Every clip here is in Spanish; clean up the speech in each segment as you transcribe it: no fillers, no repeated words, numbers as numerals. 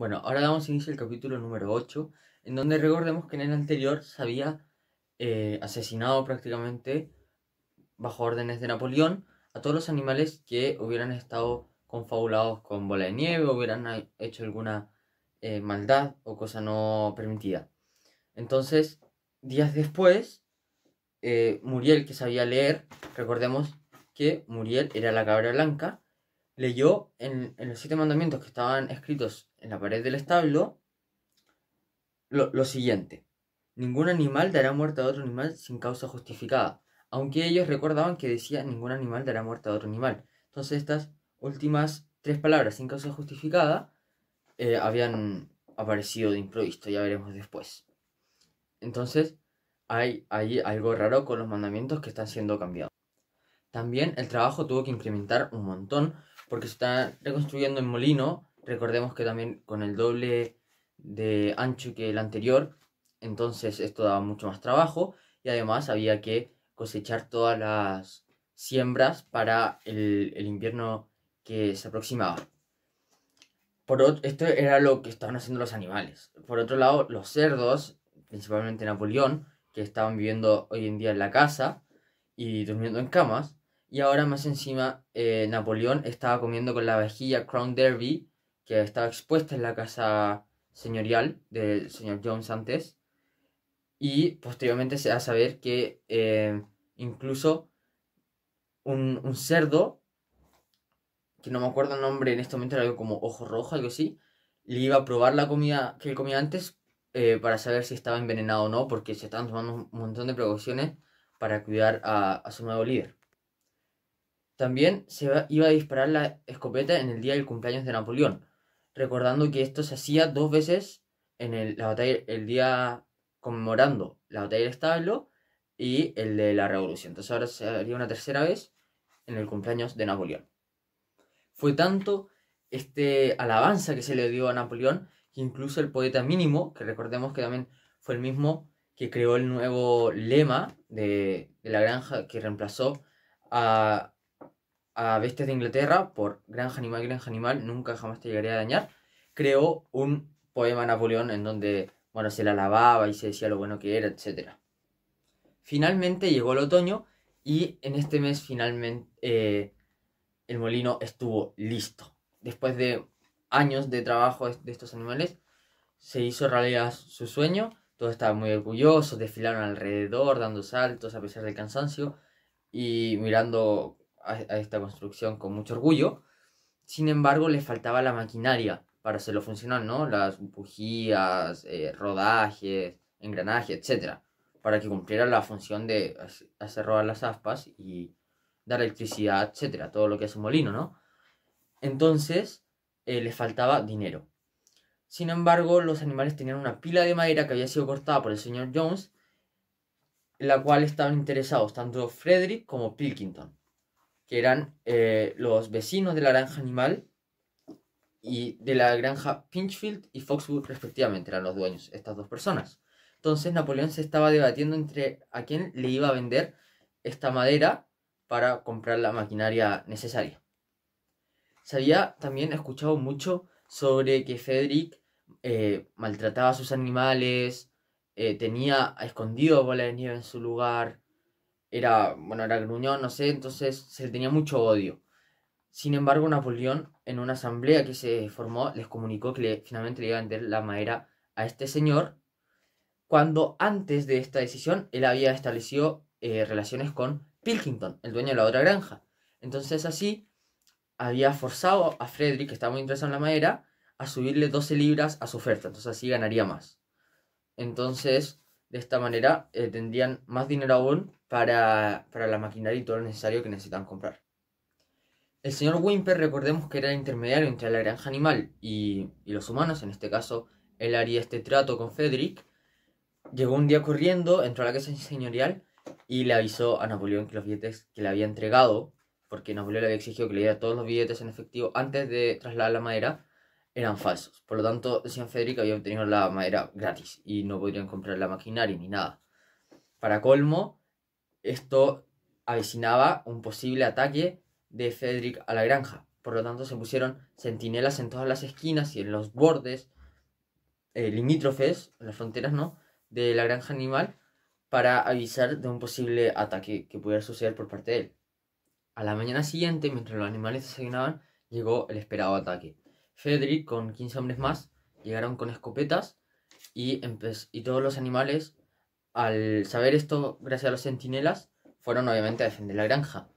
Bueno, ahora damos inicio al capítulo número 8, en donde recordemos que en el anterior se había asesinado prácticamente, bajo órdenes de Napoleón, a todos los animales que hubieran estado confabulados con Bola de Nieve o hubieran hecho alguna maldad o cosa no permitida. Entonces, días después, Muriel, que sabía leer, recordemos que Muriel era la cabra blanca, leyó en los 7 mandamientos que estaban escritos en la pared del establo lo siguiente: ningún animal dará muerte a otro animal sin causa justificada, aunque ellos recordaban que decía ningún animal dará muerte a otro animal. Entonces estas últimas 3 palabras, sin causa justificada, habían aparecido de improviso, ya veremos después. Entonces hay algo raro con los mandamientos que están siendo cambiados. También el trabajo tuvo que incrementar un montón porque se está reconstruyendo el molino. Recordemos que también con el doble de ancho que el anterior, entonces esto daba mucho más trabajo y además había que cosechar todas las siembras para el invierno que se aproximaba. Esto era lo que estaban haciendo los animales. Por otro lado, los cerdos, principalmente Napoleón, que estaban viviendo hoy en día en la casa y durmiendo en camas, y ahora más encima Napoleón estaba comiendo con la vajilla Crown Derby, que estaba expuesta en la casa señorial del señor Jones antes, y posteriormente se da a saber que incluso un cerdo, que no me acuerdo el nombre en este momento, era algo como ojo rojo, algo así, le iba a probar la comida que él comía antes para saber si estaba envenenado o no, porque se estaban tomando un montón de precauciones para cuidar a su nuevo líder. También iba a disparar la escopeta en el día del cumpleaños de Napoleón, recordando que esto se hacía 2 veces en la batalla, el día conmemorando la batalla del establo y el de la revolución. Entonces ahora se haría una tercera vez en el cumpleaños de Napoleón. Fue tanto alabanza que se le dio a Napoleón que incluso el poeta Mínimo, que recordemos que también fue el mismo que creó el nuevo lema de la granja que reemplazó a Bestias de Inglaterra por granja animal, nunca jamás te llegaría a dañar, creó un poema a Napoleón en donde, bueno, se le alababa y se decía lo bueno que era, etc. Finalmente llegó el otoño y en este mes finalmente el molino estuvo listo. Después de años de trabajo de estos animales, se hizo realidad su sueño. Todos estaban muy orgullosos, desfilaron alrededor, dando saltos a pesar del cansancio y mirando a esta construcción con mucho orgullo. Sin embargo, les faltaba la maquinaria para hacerlo funcionar, ¿no? Las bujías, rodajes, engranajes, etcétera, para que cumpliera la función de hacer rodar las aspas y dar electricidad, etcétera, todo lo que es un molino, ¿no? Entonces, les faltaba dinero. Sin embargo, los animales tenían una pila de madera que había sido cortada por el señor Jones, en la cual estaban interesados tanto Frederick como Pilkington, que eran los vecinos de la granja animal y de la granja Pinchfield y Foxwood respectivamente, eran los dueños, estas dos personas. Entonces Napoleón se estaba debatiendo entre a quién le iba a vender esta madera para comprar la maquinaria necesaria. Se había también escuchado mucho sobre que Frederick maltrataba a sus animales, tenía escondido a Bola de Nieve en su lugar, era gruñón, no sé, entonces se le tenía mucho odio. Sin embargo, Napoleón, en una asamblea que se formó, les comunicó que finalmente le iba a vender la madera a este señor, cuando antes de esta decisión él había establecido relaciones con Pilkington, el dueño de la otra granja. Entonces así había forzado a Frederick, que estaba muy interesado en la madera, a subirle 12 libras a su oferta, entonces así ganaría más. Entonces, de esta manera, tendrían más dinero aún para la maquinaria y todo lo necesario que necesitan comprar. El señor Whymper, recordemos que era el intermediario entre la granja animal y los humanos. En este caso, él haría este trato con Frederick. Llegó un día corriendo, entró a la casa señorial y le avisó a Napoleón que los billetes que le había entregado, porque Napoleón le había exigido que le diera todos los billetes en efectivo antes de trasladar la madera, eran falsos. Por lo tanto, el señor Frederick había obtenido la madera gratis y no podrían comprar la maquinaria ni nada. Para colmo, esto avecinaba un posible ataque de Frederick a la granja, por lo tanto se pusieron centinelas en todas las esquinas y en los bordes limítrofes, en las fronteras, ¿no?, de la granja animal, para avisar de un posible ataque que pudiera suceder por parte de él. A la mañana siguiente, mientras los animales desayunaban, llegó el esperado ataque. Frederick, con 15 hombres más, llegaron con escopetas y todos los animales, al saber esto, gracias a los centinelas, fueron obviamente a defender la granja.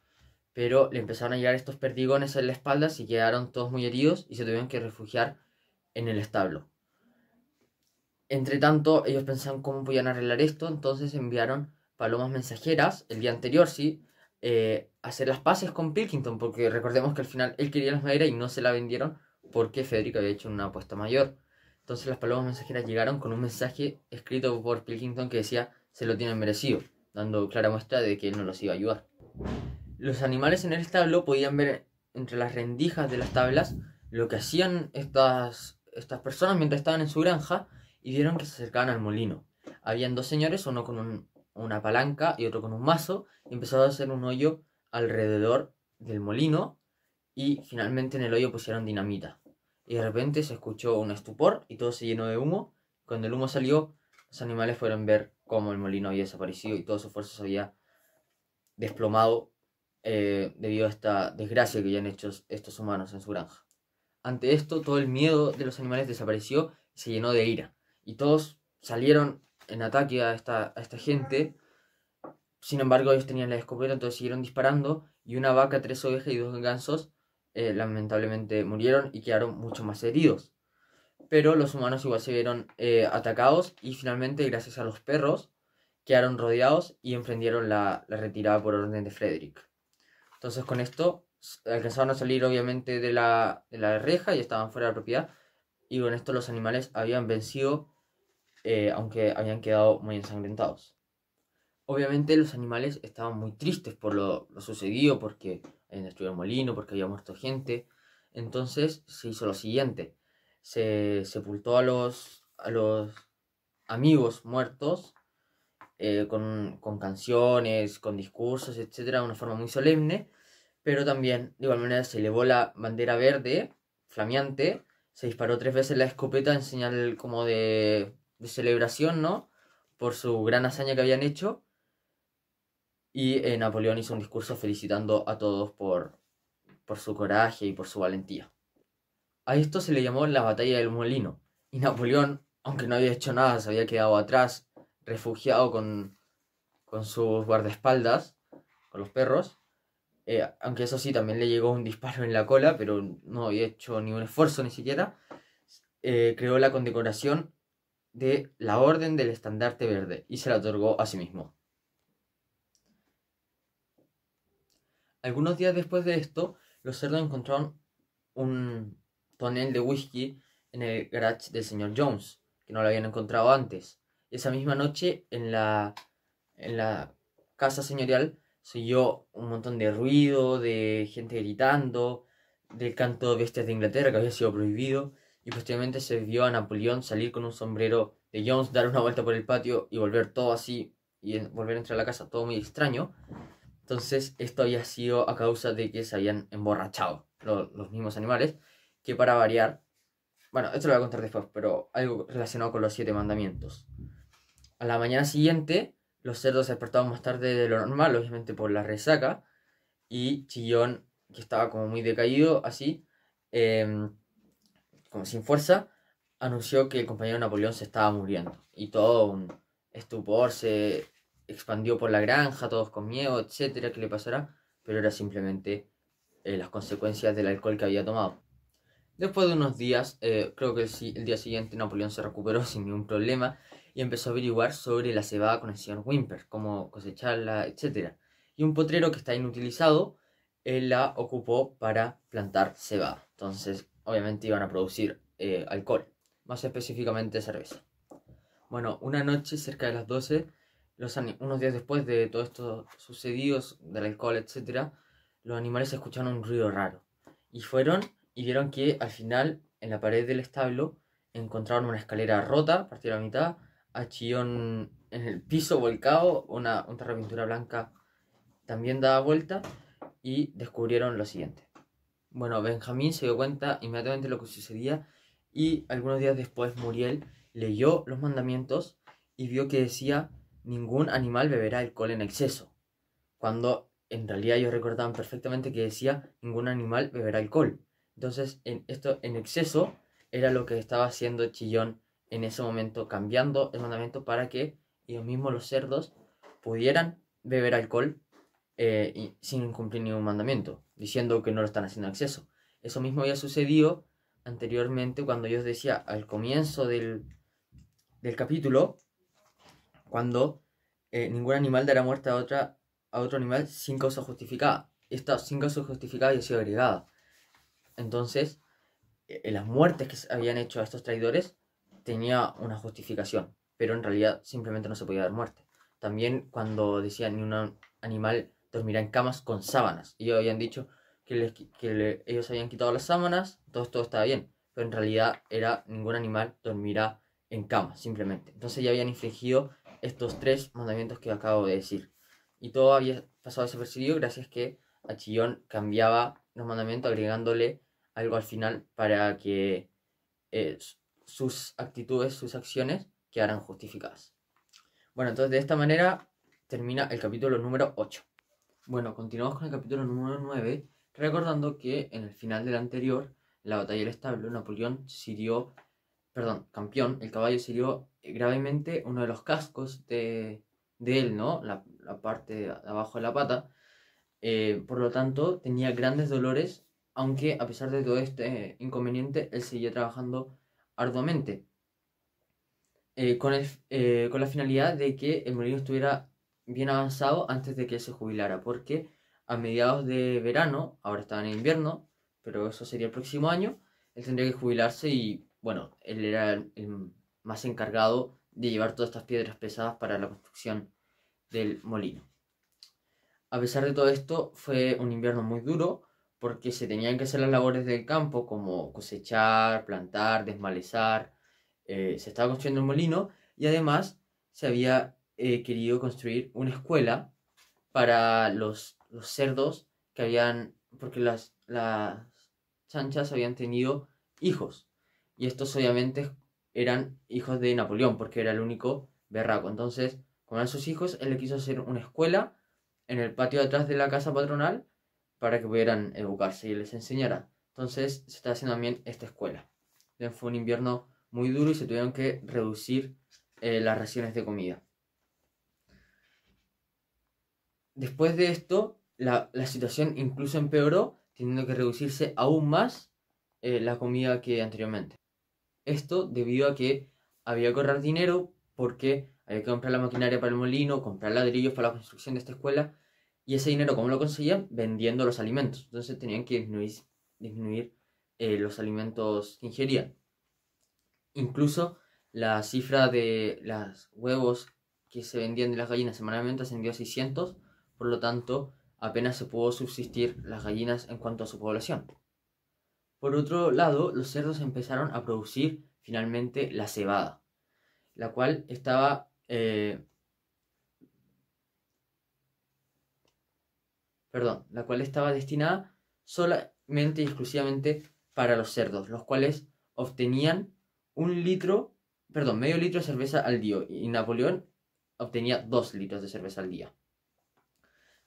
Pero le empezaron a llegar estos perdigones en la espalda y quedaron todos muy heridos y se tuvieron que refugiar en el establo. Entre tanto, ellos pensaban cómo podían arreglar esto, entonces enviaron palomas mensajeras el día anterior, sí, hacer las paces con Pilkington, porque recordemos que al final él quería las maderas y no se la vendieron porque Federico había hecho una apuesta mayor. Entonces las palomas mensajeras llegaron con un mensaje escrito por Pilkington que decía: se lo tienen merecido, dando clara muestra de que él no los iba a ayudar. Los animales en el establo podían ver entre las rendijas de las tablas lo que hacían estas personas mientras estaban en su granja, y vieron que se acercaban al molino. Habían dos señores, uno con una palanca y otro con un mazo, y empezaron a hacer un hoyo alrededor del molino, y finalmente en el hoyo pusieron dinamita. Y de repente se escuchó un estupor y todo se llenó de humo. Cuando el humo salió, los animales fueron ver cómo el molino había desaparecido y todo su esfuerzo se había desplomado debido a esta desgracia que habían hecho estos humanos en su granja. Ante esto, todo el miedo de los animales desapareció y se llenó de ira. Y todos salieron en ataque a esta gente. Sin embargo, ellos tenían la escopeta, entonces siguieron disparando. Y una vaca, 3 ovejas y 2 gansos lamentablemente murieron y quedaron mucho más heridos. Pero los humanos igual se vieron atacados y finalmente, gracias a los perros, quedaron rodeados y emprendieron la retirada por orden de Frederick. Entonces con esto alcanzaron a salir obviamente de la reja y estaban fuera de la propiedad. Y con esto los animales habían vencido, aunque habían quedado muy ensangrentados. Obviamente los animales estaban muy tristes por lo sucedido, porque habían destruido el molino, porque había muerto gente. Entonces se hizo lo siguiente: se sepultó a los amigos muertos con canciones, con discursos, etcétera, de una forma muy solemne. Pero también, de igual manera, se elevó la bandera verde, flameante, se disparó 3 veces la escopeta en señal como de celebración, ¿no?, por su gran hazaña que habían hecho. Y Napoleón hizo un discurso felicitando a todos por su coraje y por su valentía. A esto se le llamó la Batalla del Molino. Y Napoleón, aunque no había hecho nada, se había quedado atrás, refugiado con sus guardaespaldas, con los perros. Aunque eso sí, también le llegó un disparo en la cola, pero no había hecho ningún esfuerzo ni siquiera. Creó la condecoración de la Orden del Estandarte Verde y se la otorgó a sí mismo. Algunos días después de esto, los cerdos encontraron un tonel de whisky en el garage del señor Jones, que no lo habían encontrado antes. Esa misma noche, en la casa señorial, se oyó un montón de ruido, de gente gritando, del canto de bestias de Inglaterra que había sido prohibido, y posteriormente se vio a Napoleón salir con un sombrero de Jones, dar una vuelta por el patio y volver todo así, y volver a entrar a la casa, todo muy extraño. Entonces esto había sido a causa de que se habían emborrachado los mismos animales, que para variar, bueno, esto lo voy a contar después, pero algo relacionado con los 7 mandamientos. A la mañana siguiente, los cerdos se despertaban más tarde de lo normal, obviamente por la resaca, y Chillón, que estaba como muy decaído, así, como sin fuerza, anunció que el compañero Napoleón se estaba muriendo. Y todo un estupor se expandió por la granja, todos con miedo, etcétera, qué le pasará, pero era simplemente las consecuencias del alcohol que había tomado. Después de unos días, creo que el día siguiente, Napoleón se recuperó sin ningún problema y empezó a averiguar sobre la cebada con el señor Whymper, cómo cosecharla, etcétera. Y un potrero que está inutilizado, él la ocupó para plantar cebada. Entonces, obviamente iban a producir alcohol, más específicamente cerveza. Bueno, una noche cerca de las 12, unos días después de todo esto sucedidos, del alcohol, etc., los animales escucharon un ruido raro. Y fueron y vieron que al final, en la pared del establo, encontraron una escalera rota, partida a la mitad, a Chillón en el piso volcado, un tarro de pintura blanca también daba vuelta, y descubrieron lo siguiente. Bueno, Benjamín se dio cuenta inmediatamente de lo que sucedía y algunos días después Muriel leyó los mandamientos y vio que decía ningún animal beberá alcohol en exceso, cuando en realidad ellos recordaban perfectamente que decía ningún animal beberá alcohol. Entonces, esto en exceso era lo que estaba haciendo Chillón en ese momento, cambiando el mandamiento para que ellos mismos, los cerdos, pudieran beber alcohol y sin incumplir ningún mandamiento, diciendo que no lo están haciendo en exceso. Eso mismo había sucedido anteriormente cuando Dios decía al comienzo del capítulo, cuando ningún animal dará muerte a otro animal sin causa justificada. Esta sin causa justificada había sido agregada. Entonces, las muertes que se habían hecho a estos traidores tenía una justificación, pero en realidad simplemente no se podía dar muerte. También cuando decían ni un animal dormirá en camas con sábanas. Ellos habían dicho que ellos habían quitado las sábanas, todo estaba bien, pero en realidad era ningún animal dormirá en camas, simplemente. Entonces ya habían infringido estos 3 mandamientos que acabo de decir. Y todo había pasado desapercibido gracias que a Chillón cambiaba los mandamientos agregándole algo al final para que sus actitudes, sus acciones quedaran justificadas. Bueno, entonces de esta manera termina el capítulo número 8. Bueno, continuamos con el capítulo número 9, recordando que en el final del anterior, la batalla del establo, Napoleón campeón, el caballo se hirió gravemente uno de los cascos de él, ¿no? La parte de abajo de la pata. Por lo tanto, tenía grandes dolores, aunque a pesar de todo este inconveniente, él seguía trabajando arduamente, con la finalidad de que el molino estuviera bien avanzado antes de que se jubilara, porque a mediados de verano, ahora estaba en invierno, pero eso sería el próximo año, él tendría que jubilarse y, bueno, él era el más encargado de llevar todas estas piedras pesadas para la construcción del molino. A pesar de todo esto, fue un invierno muy duro porque se tenían que hacer las labores del campo como cosechar, plantar, desmalezar. Se estaba construyendo el molino y además se había querido construir una escuela para los cerdos que habían, porque las chanchas habían tenido hijos y estos obviamente eran hijos de Napoleón porque era el único berraco. Entonces, como eran sus hijos, él le quiso hacer una escuela en el patio de atrás de la casa patronal para que pudieran educarse y les enseñara. Entonces se está haciendo también esta escuela. Fue un invierno muy duro y se tuvieron que reducir las raciones de comida. Después de esto, la situación incluso empeoró, teniendo que reducirse aún más la comida que anteriormente. Esto debido a que había que ahorrar dinero porque había que comprar la maquinaria para el molino, comprar ladrillos para la construcción de esta escuela, y ese dinero, ¿cómo lo conseguían? Vendiendo los alimentos. Entonces tenían que disminuir los alimentos que ingerían. Incluso la cifra de los huevos que se vendían de las gallinas semanalmente ascendió a 600, por lo tanto apenas se pudo subsistir las gallinas en cuanto a su población. Por otro lado, los cerdos empezaron a producir finalmente la cebada, la cual estaba destinada solamente y exclusivamente para los cerdos, los cuales obtenían medio litro de cerveza al día, y Napoleón obtenía 2 litros de cerveza al día.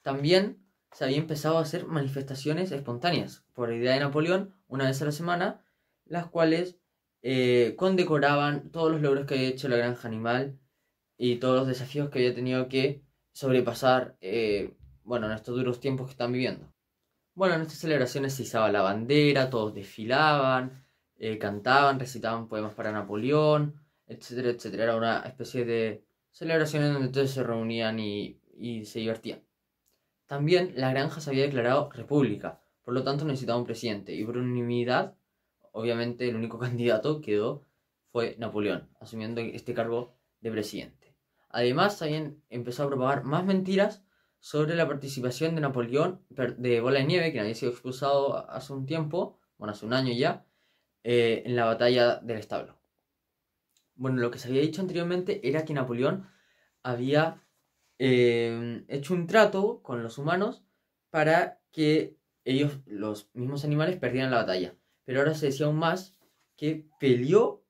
También se había empezado a hacer manifestaciones espontáneas por idea de Napoleón una vez a la semana, las cuales condecoraban todos los logros que había hecho la granja animal y todos los desafíos que había tenido que sobrepasar en estos duros tiempos que están viviendo. Bueno, en estas celebraciones se izaba la bandera, todos desfilaban, cantaban, recitaban poemas para Napoleón, etcétera, etcétera. Era una especie de celebración en donde todos se reunían y se divertían. También la granja se había declarado república, por lo tanto necesitaba un presidente, y por unanimidad, obviamente el único candidato fue Napoleón, asumiendo este cargo de presidente. Además, también empezó a propagar más mentiras sobre la participación de Napoleón, de Bola de Nieve, quien había sido expulsado hace un tiempo, hace un año ya, en la batalla del establo. Bueno, lo que se había dicho anteriormente era que Napoleón había hecho un trato con los humanos para que ellos, los mismos animales, perdían la batalla. Pero ahora se decía aún más que peleó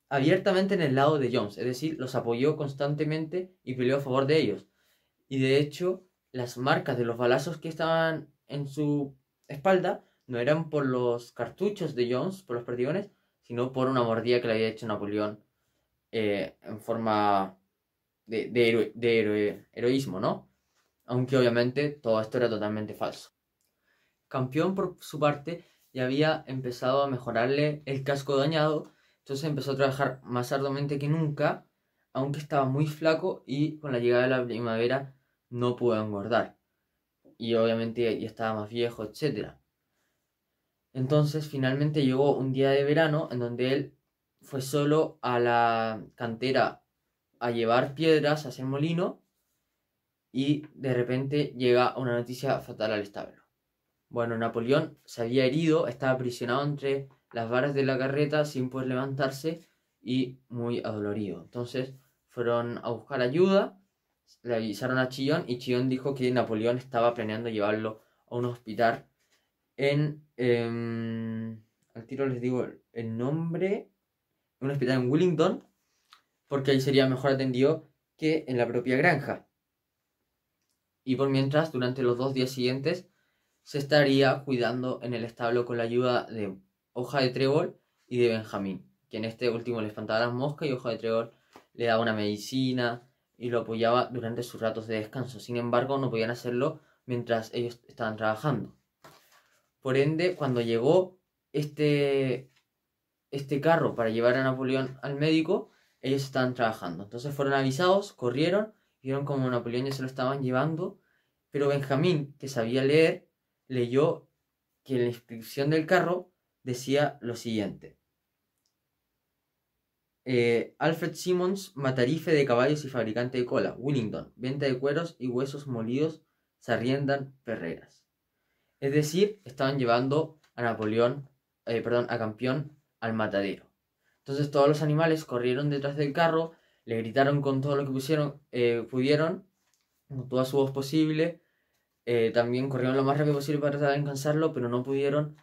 abiertamente en el lado de Jones, es decir, los apoyó constantemente y peleó a favor de ellos. Y de hecho, las marcas de los balazos que estaban en su espalda no eran por los cartuchos de Jones, por los perdigones, sino por una mordida que le había hecho Napoleón en forma de heroísmo, ¿no? Aunque obviamente todo esto era totalmente falso. Campeón, por su parte, ya había empezado a mejorarle el casco dañado, entonces empezó a trabajar más arduamente que nunca, aunque estaba muy flaco y con la llegada de la primavera no pudo engordar. Y obviamente ya estaba más viejo, etc. Entonces finalmente llegó un día de verano en donde él fue solo a la cantera a llevar piedras hacia el molino y de repente llega una noticia fatal al establo. Bueno, Napoleón se había herido, estaba aprisionado entre las varas de la carreta sin poder levantarse y muy adolorido. Entonces fueron a buscar ayuda, le avisaron a Chillón y Chillón dijo que Napoleón estaba planeando llevarlo a un hospital al tiro les digo el nombre, un hospital en Wellington, porque ahí sería mejor atendido que en la propia granja. Y por mientras, durante los 2 días siguientes, se estaría cuidando en el establo con la ayuda de Hoja de Trébol y de Benjamín, que en este último le espantaba las moscas y Hoja de Trébol le daba una medicina y lo apoyaba durante sus ratos de descanso. Sin embargo, no podían hacerlo mientras ellos estaban trabajando. Por ende, cuando llegó este carro para llevar a Napoleón al médico, ellos estaban trabajando. Entonces fueron avisados, corrieron, vieron como Napoleón ya se lo estaban llevando, pero Benjamín, que sabía leer, leyó que la inscripción del carro decía lo siguiente. Alfred Simmons, matarife de caballos y fabricante de cola, Willingdon, venta de cueros y huesos molidos, se arriendan perreras. Es decir, estaban llevando a Napoleón, a Campeón al matadero. Entonces todos los animales corrieron detrás del carro, le gritaron con todo lo que pudieron, con toda su voz posible. También corrieron lo más rápido posible para tratar de alcanzarlo, pero no pudieron.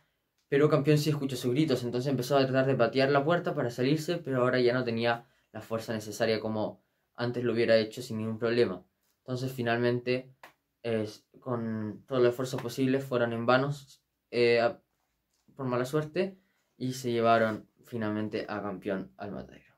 Pero Campeón sí escuchó sus gritos, entonces empezó a tratar de patear la puerta para salirse, pero ahora ya no tenía la fuerza necesaria como antes lo hubiera hecho sin ningún problema. Entonces finalmente, con todos los esfuerzos posibles, fueron en vanos por mala suerte y se llevaron finalmente a Campeón al matadero.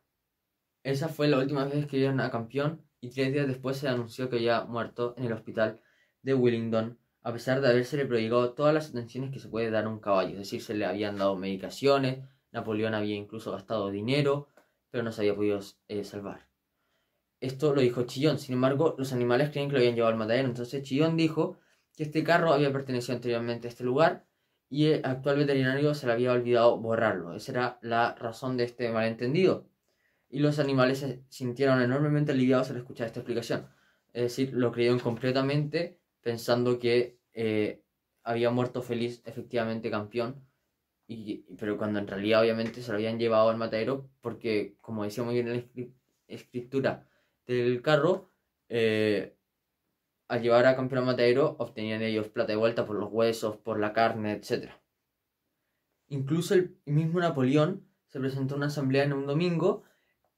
Esa fue la última vez que vieron a Campeón y 3 días después se anunció que había muerto en el hospital de Willingdon, a pesar de habérsele prodigado todas las atenciones que se puede dar a un caballo. Es decir, se le habían dado medicaciones, Napoleón había incluso gastado dinero, pero no se había podido salvar. Esto lo dijo Chillón, sin embargo, los animales creen que lo habían llevado al matadero. Entonces Chillón dijo que este carro había pertenecido anteriormente a este lugar y el actual veterinario se le había olvidado borrarlo. Esa era la razón de este malentendido. Y los animales se sintieron enormemente aliviados al escuchar esta explicación. Es decir, lo creyeron completamente pensando que había muerto feliz efectivamente Campeón. Pero cuando en realidad obviamente se lo habían llevado al matadero porque, como decía muy bien en la escritura del carro, al llevar a Campeón al matadero obtenían ellos plata de vuelta por los huesos, por la carne, etc. Incluso el mismo Napoleón se presentó a una asamblea en un domingo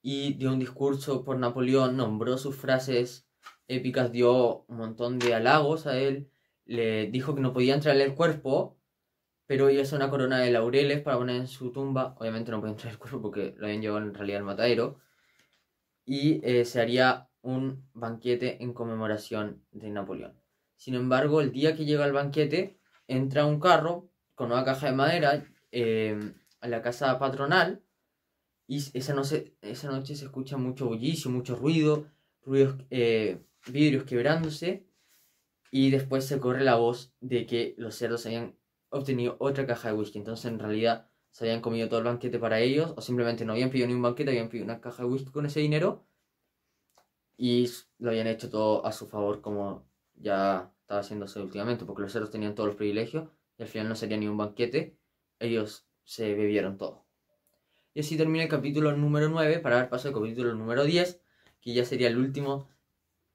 y dio un discurso por Napoleón, nombró sus frases épicas, dio un montón de halagos a él, le dijo que no podía entrarle el cuerpo, pero hizo una corona de laureles para poner en su tumba. Obviamente no podía entrar el cuerpo porque lo habían llevado en realidad al matadero. Y se haría un banquete en conmemoración de Napoleón. Sin embargo, el día que llega el banquete, entra un carro con una caja de madera a la casa patronal y esa noche se escucha mucho bullicio, mucho ruido, vidrios quebrándose y después se corre la voz de que los cerdos habían obtenido otra caja de whisky. Entonces en realidad se habían comido todo el banquete para ellos o simplemente no habían pedido ni un banquete, habían pedido una caja de whisky con ese dinero y lo habían hecho todo a su favor como ya estaba haciéndose últimamente, porque los cerdos tenían todos los privilegios y al final no sería ni un banquete, ellos se bebieron todo. Y así termina el capítulo número 9 para dar paso al capítulo número 10, que ya sería el último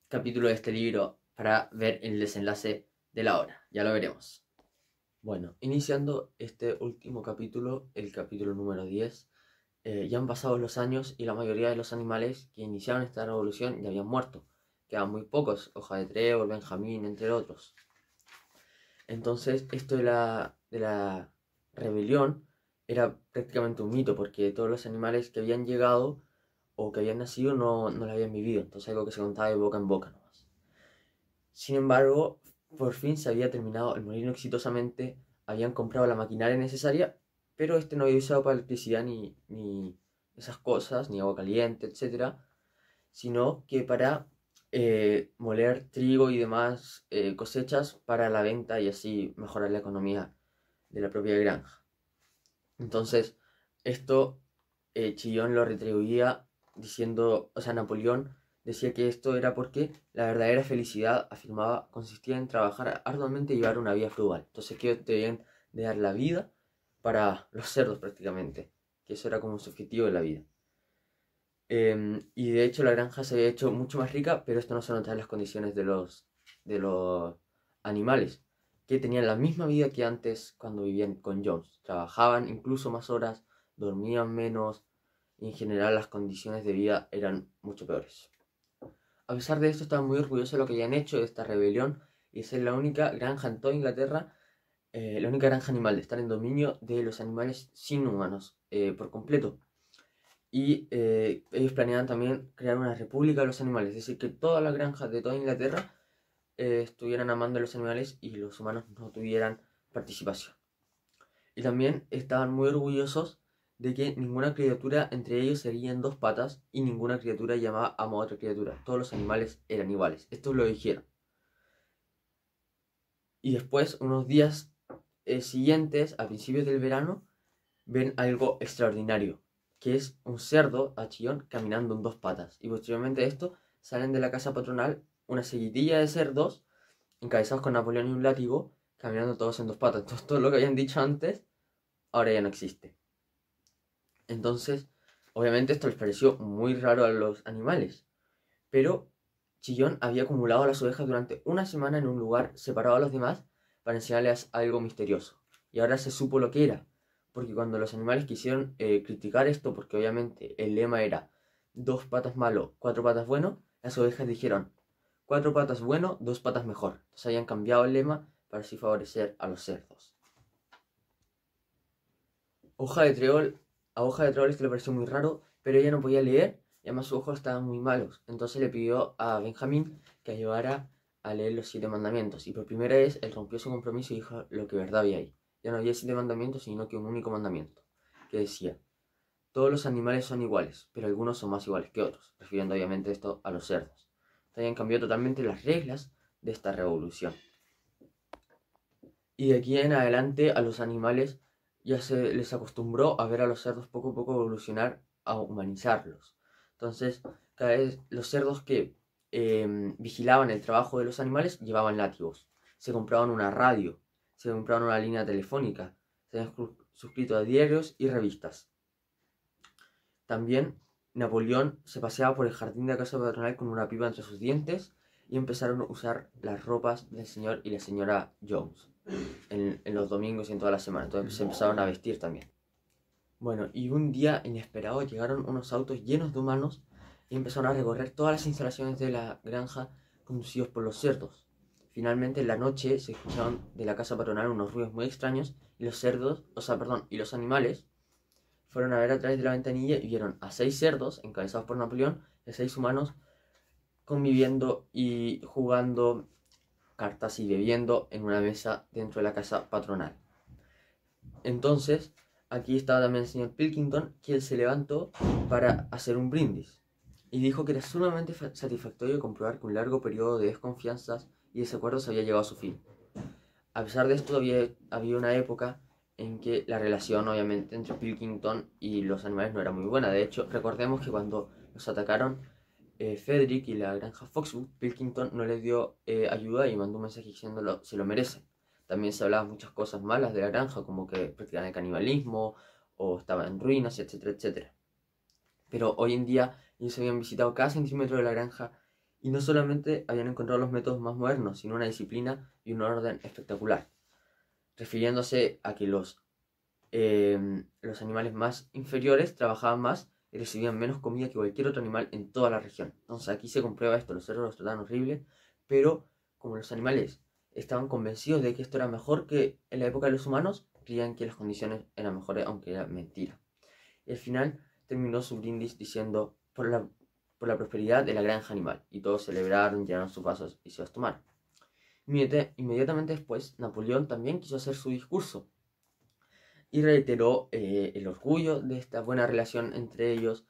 capítulo de este libro para ver el desenlace de la obra. Ya lo veremos. Bueno, iniciando este último capítulo, el capítulo número 10, ya han pasado los años y la mayoría de los animales que iniciaron esta revolución ya habían muerto. Quedan muy pocos, Hoja de Trébol, Benjamín, entre otros. Entonces, esto de la rebelión era prácticamente un mito, porque todos los animales que habían llegado o que habían nacido no la habían vivido. Entonces, algo que se contaba de boca en boca nomás. Sin embargo, por fin se había terminado el molino exitosamente, habían comprado la maquinaria necesaria, pero este no había usado para electricidad ni esas cosas, ni agua caliente, etcétera, sino que para moler trigo y demás cosechas para la venta y así mejorar la economía de la propia granja. Entonces, esto Chillón lo retribuía diciendo, o sea, Napoleón decía que esto era porque la verdadera felicidad, afirmaba, consistía en trabajar arduamente y llevar una vida frugal. Entonces, que debían de dar la vida para los cerdos prácticamente, que eso era como su objetivo de la vida. Y de hecho la granja se había hecho mucho más rica, pero esto no se notaba en las condiciones de los animales, que tenían la misma vida que antes cuando vivían con Jones. Trabajaban incluso más horas, dormían menos, y en general las condiciones de vida eran mucho peores. A pesar de esto, estaban muy orgullosos de lo que habían hecho, de esta rebelión, y ser la única granja en toda Inglaterra, la única granja animal, de estar en dominio de los animales sin humanos por completo. Y ellos planeaban también crear una república de los animales, es decir, que todas las granjas de toda Inglaterra estuvieran amando a los animales y los humanos no tuvieran participación. Y también estaban muy orgullosos de que ninguna criatura entre ellos seguía en dos patas y ninguna criatura llamaba amo a otra criatura. Todos los animales eran iguales. Esto lo dijeron. Y después, unos días siguientes, a principios del verano, ven algo extraordinario, que es un cerdo a Chillón caminando en dos patas. Y posteriormente a esto, salen de la casa patronal una seguidilla de cerdos, encabezados con Napoleón y un látigo, caminando todos en dos patas. Entonces, todo lo que habían dicho antes, ahora ya no existe. Entonces, obviamente esto les pareció muy raro a los animales, pero Chillón había acumulado las ovejas durante una semana en un lugar separado a los demás para enseñarles algo misterioso. Y ahora se supo lo que era, porque cuando los animales quisieron criticar esto, porque obviamente el lema era dos patas malo, cuatro patas bueno, las ovejas dijeron cuatro patas bueno, dos patas mejor. Entonces habían cambiado el lema para así favorecer a los cerdos. Hoja de Trébol, a Hoja de Trébol esto le pareció muy raro, pero ella no podía leer y además sus ojos estaban muy malos. Entonces le pidió a Benjamín que ayudara a leer los 7 mandamientos. Y por primera vez él rompió su compromiso y dijo lo que verdad había ahí. Ya no había 7 mandamientos, sino que un único mandamiento, que decía: todos los animales son iguales, pero algunos son más iguales que otros, refiriendo obviamente esto a los cerdos. Habían cambiado totalmente las reglas de esta revolución. Y de aquí en adelante a los animales ya se les acostumbró a ver a los cerdos poco a poco evolucionar a humanizarlos. Entonces, cada vez los cerdos que vigilaban el trabajo de los animales llevaban látigos. Se compraban una radio, se compraban una línea telefónica, se habían suscrito a diarios y revistas. También Napoleón se paseaba por el jardín de la casa patronal con una pipa entre sus dientes y empezaron a usar las ropas del señor y la señora Jones en los domingos y en toda la semana. Entonces se empezaron a vestir también. Bueno, y un día inesperado llegaron unos autos llenos de humanos y empezaron a recorrer todas las instalaciones de la granja conducidos por los cerdos. Finalmente en la noche se escucharon de la casa patronal unos ruidos muy extraños y los cerdos, y los animales fueron a ver a través de la ventanilla y vieron a 6 cerdos encabezados por Napoleón y a 6 humanos conviviendo y jugando cartas y bebiendo en una mesa dentro de la casa patronal. Entonces, aquí estaba también el señor Pilkington, quien se levantó para hacer un brindis y dijo que era sumamente satisfactorio comprobar que un largo periodo de desconfianzas y desacuerdos había llegado a su fin. A pesar de esto, había una época en que la relación, obviamente, entre Pilkington y los animales no era muy buena. De hecho, recordemos que cuando los atacaron Frederick y la granja Foxwood, Pilkington no les dio ayuda y mandó un mensaje diciéndolo, se lo merecen. También se hablaban muchas cosas malas de la granja, como que practicaban el canibalismo o estaba en ruinas, etcétera, etcétera. Pero hoy en día ellos habían visitado cada centímetro de la granja y no solamente habían encontrado los métodos más modernos, sino una disciplina y un orden espectacular. refiriéndose a que los animales más inferiores trabajaban más y recibían menos comida que cualquier otro animal en toda la región. Entonces aquí se comprueba esto, los cerdos los trataban horrible, pero como los animales estaban convencidos de que esto era mejor que en la época de los humanos, creían que las condiciones eran mejores, aunque era mentira. Y al final terminó su brindis diciendo por la prosperidad de la granja animal, y todos celebraron, llenaron sus vasos y se los tomaron. Inmediatamente después, Napoleón también quiso hacer su discurso y reiteró el orgullo de esta buena relación entre ellos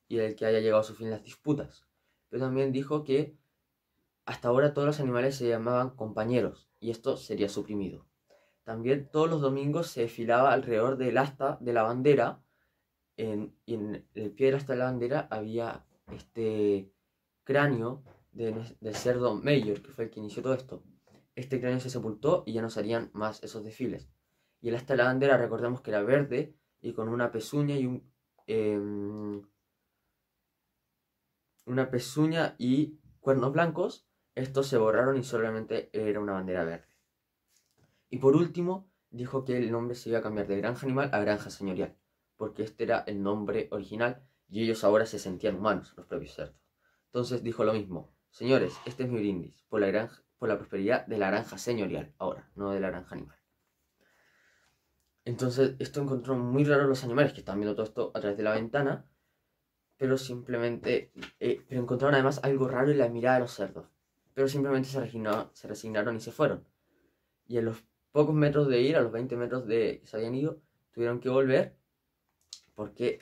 y el que haya llegado a su fin las disputas. Pero también dijo que hasta ahora todos los animales se llamaban compañeros y esto sería suprimido. También todos los domingos se desfilaba alrededor del asta de la bandera y en el pie del asta de la bandera había este cráneo del cerdo Mayer, que fue el que inició todo esto. Este cráneo se sepultó y ya no salían más esos desfiles. Y el asta de la bandera, recordemos que era verde y con una pezuña y una pezuña y cuernos blancos. Estos se borraron y solamente era una bandera verde. Y por último, dijo que el nombre se iba a cambiar de granja animal a granja señorial, porque este era el nombre original y ellos ahora se sentían humanos, los propios cerdos. Entonces dijo lo mismo: señores, este es mi brindis por la prosperidad de la granja señorial, ahora, no de la granja animal. Entonces esto encontró muy raro los animales que estaban viendo todo esto a través de la ventana, pero simplemente, pero encontraron además algo raro en la mirada de los cerdos, pero simplemente se resignaron y se fueron. Y a los pocos metros de ir, a los 20 metros de que se habían ido, tuvieron que volver porque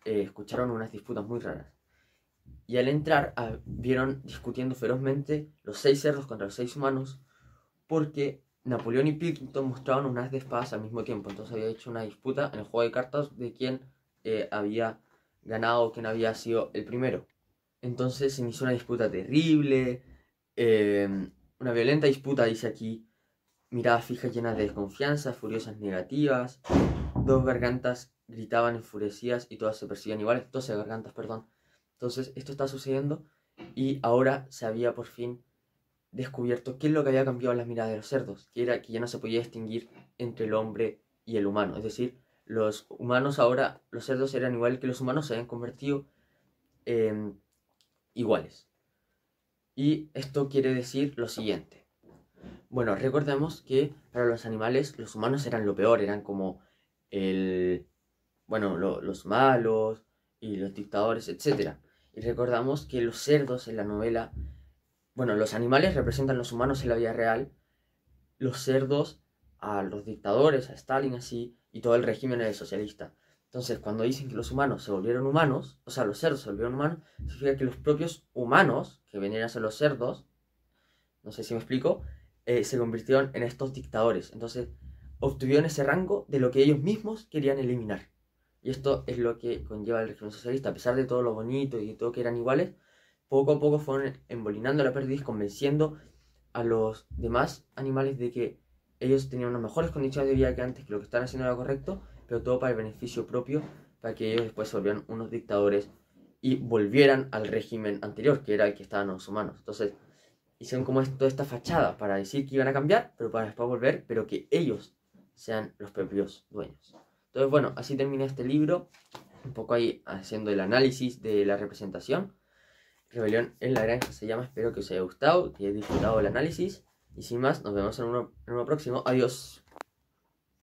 escucharon unas disputas muy raras. Y al entrar vieron discutiendo ferozmente los 6 cerdos contra los 6 humanos, porque Napoleón y Pilkington mostraban un as de espadas al mismo tiempo. Entonces había hecho una disputa en el juego de cartas de quién había ganado o quién había sido el primero. Entonces se inició una disputa terrible, una violenta disputa, dice aquí, miradas fijas llenas de desconfianza, furiosas negativas, 2 gargantas gritaban enfurecidas y todas se percibían iguales, 12 gargantas, perdón. Entonces esto está sucediendo y ahora se había por fin descubierto qué es lo que había cambiado en las miradas de los cerdos, que era que ya no se podía distinguir entre el hombre y el humano. Es decir, los humanos ahora, los cerdos eran igual que los humanos, se habían convertido en iguales. Y esto quiere decir lo siguiente. Bueno, recordemos que para los animales los humanos eran lo peor, eran como los malos y los dictadores, etc. Y recordamos que los cerdos en la novela, los animales representan a los humanos en la vida real, los cerdos a los dictadores, a Stalin así, y todo el régimen era socialista. Entonces, cuando dicen que los humanos se volvieron humanos, o sea, los cerdos se volvieron humanos, significa que los propios humanos, que venían a ser los cerdos, no sé si me explico, se convirtieron en estos dictadores. Entonces, obtuvieron ese rango de lo que ellos mismos querían eliminar. Y esto es lo que conlleva el régimen socialista. A pesar de todo lo bonito y de todo que eran iguales, poco a poco fueron embolinando la perdiz, convenciendo a los demás animales de que ellos tenían unas mejores condiciones de vida que antes, que lo que estaban haciendo era correcto, pero todo para el beneficio propio, para que ellos después se volvieran unos dictadores y volvieran al régimen anterior, que era el que estaban los humanos. Entonces, hicieron como toda esta fachada para decir que iban a cambiar, pero para después volver, pero que ellos sean los propios dueños. Entonces, bueno, así termina este libro, un poco ahí haciendo el análisis de la representación. Rebelión en la granja se llama, espero que os haya gustado, que hayáis disfrutado del análisis. Y sin más, nos vemos en uno próximo. Adiós.